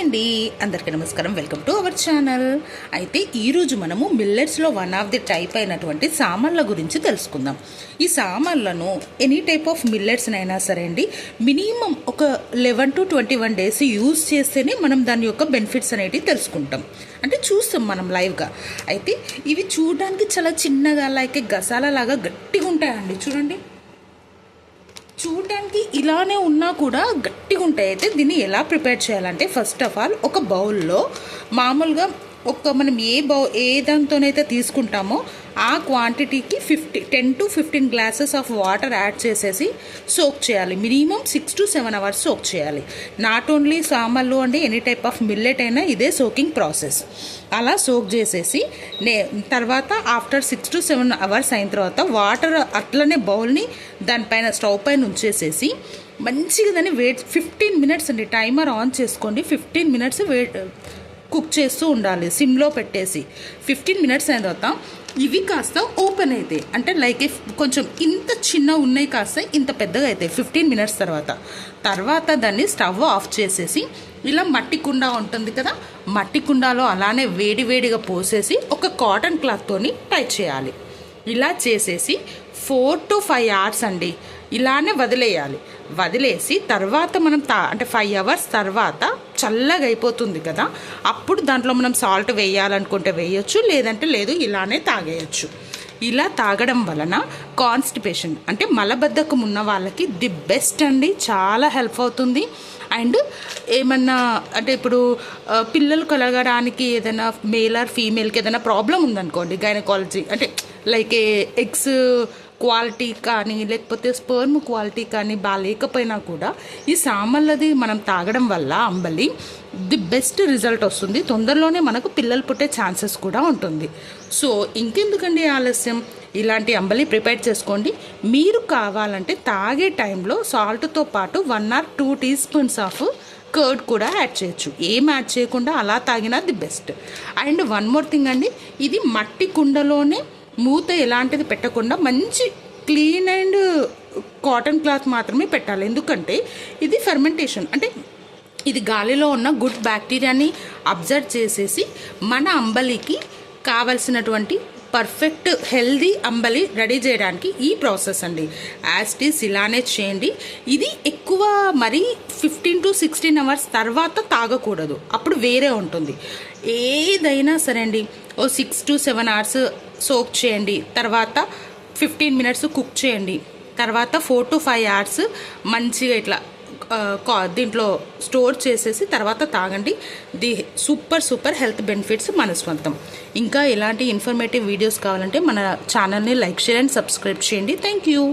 అండి, అందరికీ నమస్కారం. Welcome to our channel. అయితే ఈరోజు మనము మిల్లెట్స్లో వన్ ఆఫ్ ది టైప్ అయినటువంటి సామన్ల గురించి తెలుసుకుందాం. ఈ సామన్లను ఎనీ టైప్ ఆఫ్ మిల్లెట్స్నైనా సరే అండి, మినిమం ఒక 11 to 21 డేస్ యూజ్ చేస్తేనే మనం దాని యొక్క బెనిఫిట్స్ అనేవి తెలుసుకుంటాం, అంటే చూస్తాం మనం లైవ్గా. అయితే ఇవి చూడడానికి చాలా చిన్నగా లైక్ గసాల లాగా గట్టిగా ఉంటాయండి. చూడడానికి ఇలానే ఉన్నా కూడా గట్టిగా ఉంటాయి. అయితే దీన్ని ఎలా ప్రిపేర్ చేయాలంటే, ఫస్ట్ ఆఫ్ ఆల్ ఒక బౌల్లో మామూలుగా మనం ఏ దాంతోనైతే తీసుకుంటామో ఆ క్వాంటిటీకి 10 to 15 glasses of water add చేసేసి సోక్ చేయాలి. మినిమం 6 to 7 అవర్స్ సోక్ చేయాలి. నాట్ ఓన్లీ సామన్లు అంటే ఎనీ టైప్ ఆఫ్ మిల్లెట్ అయినా ఇదే సోకింగ్ ప్రాసెస్. అలా సోక్ చేసేసి తర్వాత ఆఫ్టర్ 6 to 7 అవర్స్ అయిన తర్వాత వాటర్ అట్లనే బౌల్ని దానిపైన స్టవ్ పైన ఉంచేసేసి మంచిగా దాన్ని 15 మినిట్స్ అండి, టైమర్ ఆన్ చేసుకోండి. 15 మినిట్స్ కుక్ చేస్తూ ఉండాలి సిమ్లో పెట్టేసి. 15 మినిట్స్ అయిన తర్వాత ఇవి కాస్త ఓపెన్ అవుతాయి, అంటే లైక్ కొంచెం ఇంత చిన్న ఉన్నాయి కాస్త ఇంత పెద్దగా అవుతాయి 15 మినిట్స్ తర్వాత దాన్ని స్టవ్ ఆఫ్ చేసేసి ఇలా మట్టి కుండ ఉంటుంది కదా, మట్టి కుండలో అలానే వేడిగా పోసేసి ఒక కాటన్ క్లాత్తోని టైట్ చేయాలి. ఇలా చేసేసి 4 to 5 అవర్స్ అండి ఇలానే వదిలేసి తర్వాత మనం అంటే 5 అవర్స్ తర్వాత చల్లగా అయిపోతుంది కదా, అప్పుడు దాంట్లో మనం సాల్ట్ వేయాలనుకుంటే వేయచ్చు, లేదంటే లేదు, ఇలానే తాగేయచ్చు. ఇలా తాగడం వలన కాన్స్టిపేషన్ అంటే మలబద్ధకం ఉన్న వాళ్ళకి ది బెస్ట్ అండి, చాలా హెల్ప్ అవుతుంది. అండ్ ఏమన్నా అంటే ఇప్పుడు పిల్లలు కలగడానికి ఏదైనా మేల్ ఆర్ ఫీమేల్కి ఏదైనా ప్రాబ్లం ఉందనుకోండి, గైనకాలజీ అంటే లైక్ ఎగ్స్ క్వాలిటీ కానీ లేకపోతే స్పర్మ్ క్వాలిటీ కానీ బాగాలేకపోయినా కూడా ఈ సామన్లది మనం తాగడం వల్ల అంబలి ది బెస్ట్ రిజల్ట్ వస్తుంది. తొందరలోనే మనకు పిల్లలు పుట్టే ఛాన్సెస్ కూడా ఉంటుంది. సో ఇంకెందుకండి ఆలస్యం, ఇలాంటి అంబలి ప్రిపేర్ చేసుకోండి. మీరు కావాలంటే తాగే టైంలో సాల్ట్తో పాటు 1 or 2 teaspoons ఆఫ్ కర్డ్ కూడా యాడ్ చేయొచ్చు. ఏం యాడ్ చేయకుండా అలా తాగినా the best. And one more thing అండి, ఇది మట్టి కుండలోనే మూత ఎలాంటిది పెట్టకుండా మంచి క్లీన్ అండ్ కాటన్ క్లాత్ మాత్రమే పెట్టాలి. ఎందుకంటే ఇది ఫెర్మెంటేషన్, అంటే ఇది గాలిలో ఉన్న గుడ్ బ్యాక్టీరియాని అబ్జర్వ్ చేసేసి మన అంబలికి కావలసినటువంటి పర్ఫెక్ట్ హెల్దీ అంబలి రెడీ చేయడానికి ఈ ప్రాసెస్ అండి. యాజ్ ఇట్ ఈస్ ఇలానే చేయండి. ఇది ఎక్కువ మరీ 15 to 16 అవర్స్ తర్వాత తాగకూడదు, అప్పుడు వేరే ఉంటుంది. ఏదైనా సరే అండి, 6 to 7 అవర్స్ సోక్ చేయండి, తర్వాత 15 మినిట్స్ కుక్ చేయండి, తర్వాత 4 to 5 అవర్స్ మంచిగా ఇట్లా దీంట్లో స్టోర్ చేసేసి తర్వాత తాగండి. ది సూపర్ హెల్త్ బెనిఫిట్స్ మన స్వంతం. ఇంకా ఎలాంటి ఇన్ఫర్మేటివ్ వీడియోస్ కావాలంటే మన ఛానల్ని లైక్, షేర్ అండ్ సబ్స్క్రైబ్ చేయండి. Thank you.